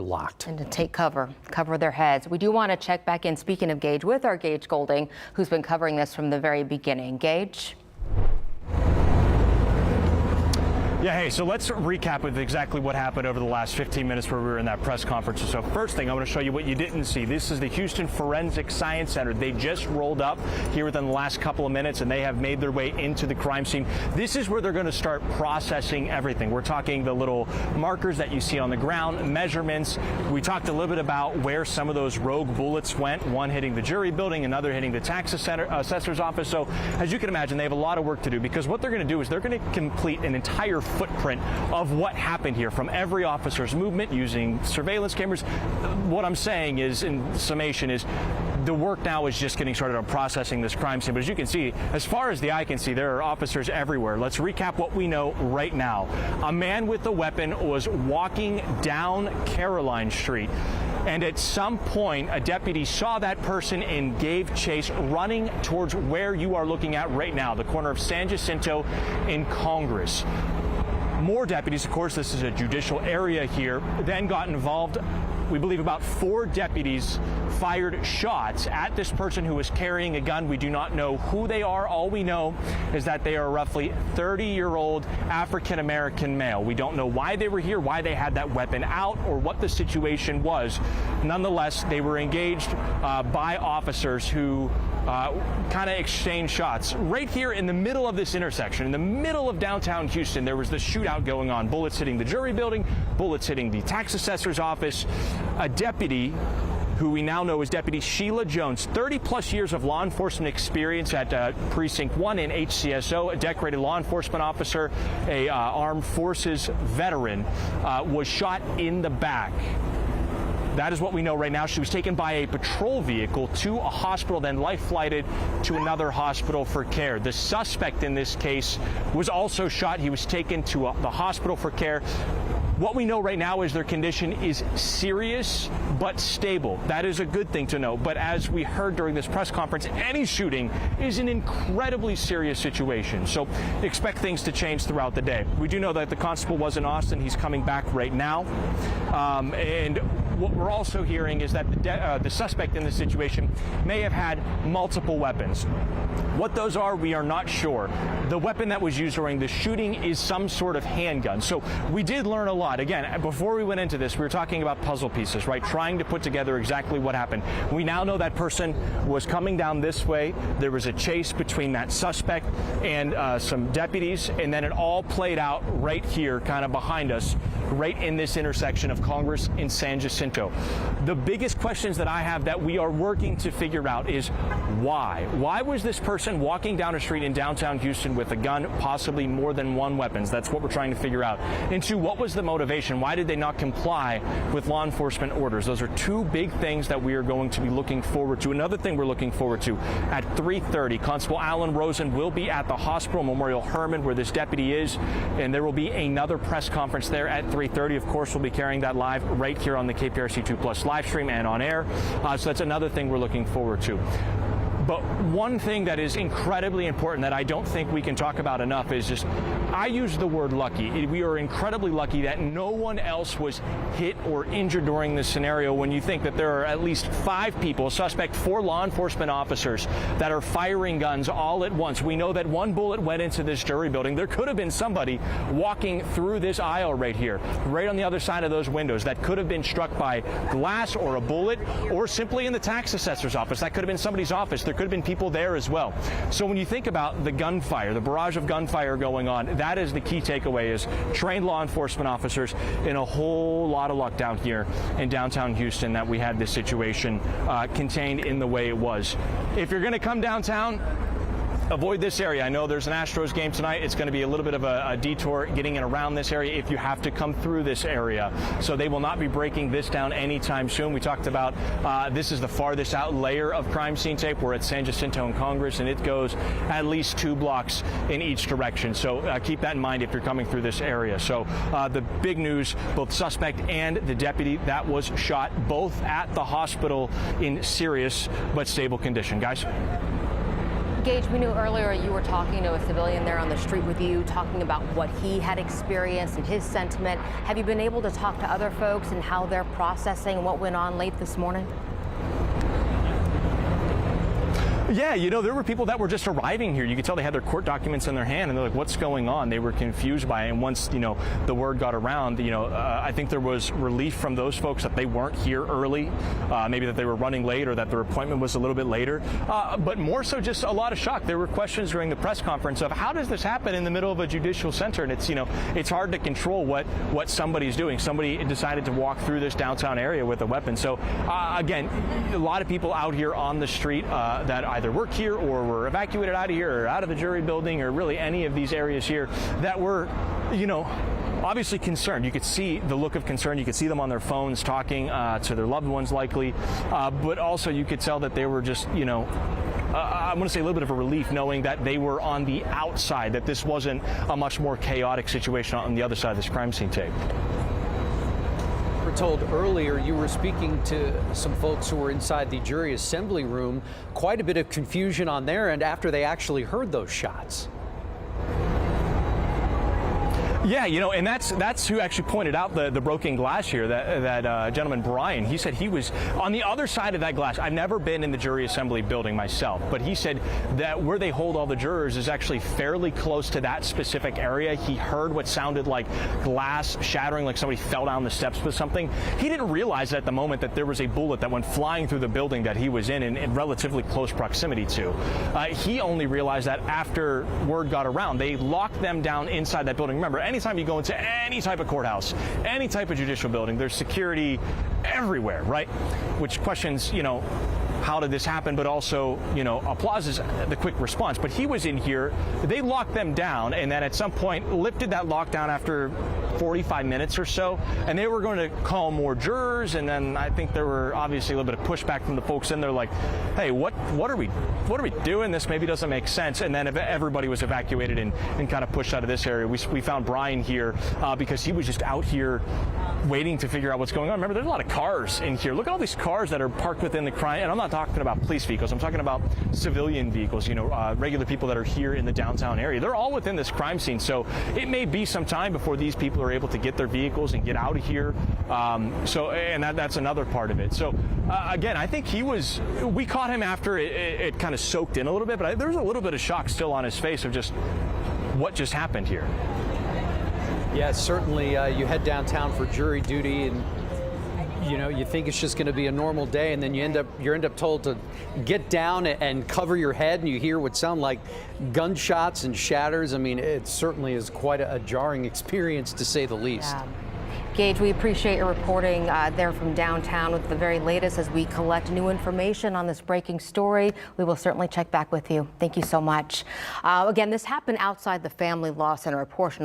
locked. And to take cover their heads. We do want to check back in, speaking of Gage, with our Gage Goulding, who's been covering this from the very beginning. Gage? Yeah, hey, so let's recap with exactly what happened over the last 15 minutes where we were in that press conference. So first thing, I want to show you what you didn't see. This is the Houston Forensic Science Center. They just rolled up here within the last couple of minutes, and they have made their way into the crime scene. This is where they're going to start processing everything. We're talking the little markers that you see on the ground, measurements. We talked a little bit about where some of those rogue bullets went, one hitting the jury building, another hitting the tax assessor's office. So as you can imagine, they have a lot of work to do, because what they're going to do is they're going to complete an entire footprint of what happened here from every officer's movement using surveillance cameras. What I'm saying is, in summation, is the work now is just getting started on processing this crime scene. But as you can see, as far as the eye can see, there are officers everywhere. Let's recap what we know right now. A man with a weapon was walking down Caroline Street, and at some point, a deputy saw that person and gave chase, running towards where you are looking at right now, the corner of San Jacinto and Congress. More deputies, of course, this is a judicial area here, then got involved. We believe about 4 deputies fired shots at this person who was carrying a gun. We do not know who they are. All we know is that they are a roughly 30-year-old African-American male. We don't know why they were here, why they had that weapon out, or what the situation was. Nonetheless, they were engaged by officers who kind of exchanged shots. Right here in the middle of this intersection, in the middle of downtown Houston, there was the shootout going on. Bullets hitting the jury building, bullets hitting the tax assessor's office. A deputy, who we now know is Deputy Sheila Jones, 30-plus years of law enforcement experience at Precinct 1 in HCSO, a decorated law enforcement officer, a armed forces veteran, was shot in the back. That is what we know right now. She was taken by a patrol vehicle to a hospital, then life-flighted to another hospital for care. The suspect in this case was also shot. He was taken to the hospital for care. What we know right now is their condition is serious but stable. That is a good thing to know. But as we heard during this press conference, any shooting is an incredibly serious situation. So expect things to change throughout the day. We do know that the constable was in Austin. He's coming back right now. And what we're also hearing is that the suspect in this situation may have had multiple weapons. What those are, we are not sure. The weapon that was used during the shooting is some sort of handgun. So we did learn a lot. Again, before we went into this, we were talking about puzzle pieces, right? Trying to put together exactly what happened. We now know that person was coming down this way. There was a chase between that suspect and some deputies, and then it all played out right here, kind of behind us, right in this intersection of Congress and San Jacinto. The biggest questions that I have that we are working to figure out is why? Why was this person walking down a street in downtown Houston with a gun, possibly more than one weapons? That's what we're trying to figure out. And 2, what was the motivation? Why did they not comply with law enforcement orders? Those are 2 big things that we are going to be looking forward to. Another thing we're looking forward to, at 3:30, Constable Alan Rosen will be at the hospital, Memorial Hermann, where this deputy is, and there will be another press conference there at 3:30. Of course, we'll be carrying that live right here on the KPRC2 Plus live stream and on air. So that's another thing we're looking forward to. But one thing that is incredibly important that I don't think we can talk about enough is just, I use the word lucky. We are incredibly lucky that no one else was hit or injured during this scenario, when you think that there are at least 5 people, a suspect, 4 law enforcement officers, that are firing guns all at once. We know that 1 bullet went into this jury building. There could have been somebody walking through this aisle right here, right on the other side of those windows, that could have been struck by glass or a bullet, or simply in the tax assessor's office. That could have been somebody's office. There could have been people there as well. So when you think about the gunfire, the barrage of gunfire going on, that is the key takeaway, is trained law enforcement officers, and a whole lot of luck down here in downtown Houston that we had this situation contained in the way it was. If you're going to come downtown, avoid this area. I know there's an Astros game tonight. It's going to be a little bit of a detour getting in around this area if you have to come through this area. So they will not be breaking this down anytime soon. We talked about this is the farthest out layer of crime scene tape. We're at San Jacinto and Congress, and it goes at least 2 blocks in each direction. So keep that in mind if you're coming through this area. So the big news, both suspect and the deputy that was shot, both at the hospital in serious but stable condition. Guys? Gage, we knew earlier you were talking to a civilian there on the street with you, talking about what he had experienced and his sentiment. Have you been able to talk to other folks and how they're processing what went on late this morning? Yeah, you know, there were people that were just arriving here. You could tell they had their court documents in their hand, and they're like, what's going on? They were confused by it. And once, you know, the word got around, you know, I think there was relief from those folks that they weren't here early, maybe that they were running late or that their appointment was a little bit later. But more so just a lot of shock. There were questions during the press conference of how does this happen in the middle of a judicial center? And it's, you know, it's hard to control what somebody's doing. Somebody decided to walk through this downtown area with a weapon. So, again, a lot of people out here on the street that either work here or were evacuated out of here or out of the jury building or really any of these areas here that were, you know, obviously concerned. You could see the look of concern. You could see them on their phones talking to their loved ones likely, but also you could tell that they were just, you know, I want to say a little bit of a relief knowing that they were on the outside, that this wasn't a much more chaotic situation on the other side of this crime scene tape. We were told earlier you were speaking to some folks who were inside the jury assembly room. Quite a bit of confusion on their end after they actually heard those shots. Yeah, you know, and that's who actually pointed out the broken glass here, that gentleman Brian. He said he was on the other side of that glass. I've never been in the jury assembly building myself, but he said that where they hold all the jurors is actually fairly close to that specific area. He heard what sounded like glass shattering, like somebody fell down the steps with something. He didn't realize at the moment that there was a bullet that went flying through the building that he was in relatively close proximity to. He only realized that after word got around. They locked them down inside that building. Remember, anytime you go into any type of courthouse, any type of judicial building, there's security everywhere, right? Which questions, you know, how did this happen, but also, you know, applauses the quick response. But he was in here, they locked them down, and then at some point lifted that lockdown after 45 minutes or so, and they were going to call more jurors, and then I think there were obviously a little bit of pushback from the folks in there, like, hey, what are we doing? This maybe doesn't make sense. And then everybody was evacuated and kind of pushed out of this area. We found Brian here because he was just out here waiting to figure out what's going on. Remember, there's a lot of cars in here. Look at all these cars that are parked within the crime, and I'm not talking about police vehicles. I'm talking about civilian vehicles, you know, regular people that are here in the downtown area. They're all within this crime scene, so it may be some time before these people are able to get their vehicles and get out of here. And that's another part of it. So again, I think we caught him after it kind of soaked in a little bit, but there's a little bit of shock still on his face of just what just happened here. Yeah, certainly you head downtown for jury duty, and you know, you think it's just going to be a normal day, and then you end up told to get down and cover your head, and you hear what sound like gunshots and shatters. I mean, it certainly is quite a jarring experience, to say the least. Yeah. Gage, we appreciate your reporting there from downtown with the very latest as we collect new information on this breaking story. We will certainly check back with you. Thank you so much. Again, this happened outside the Family Law Center, a portion of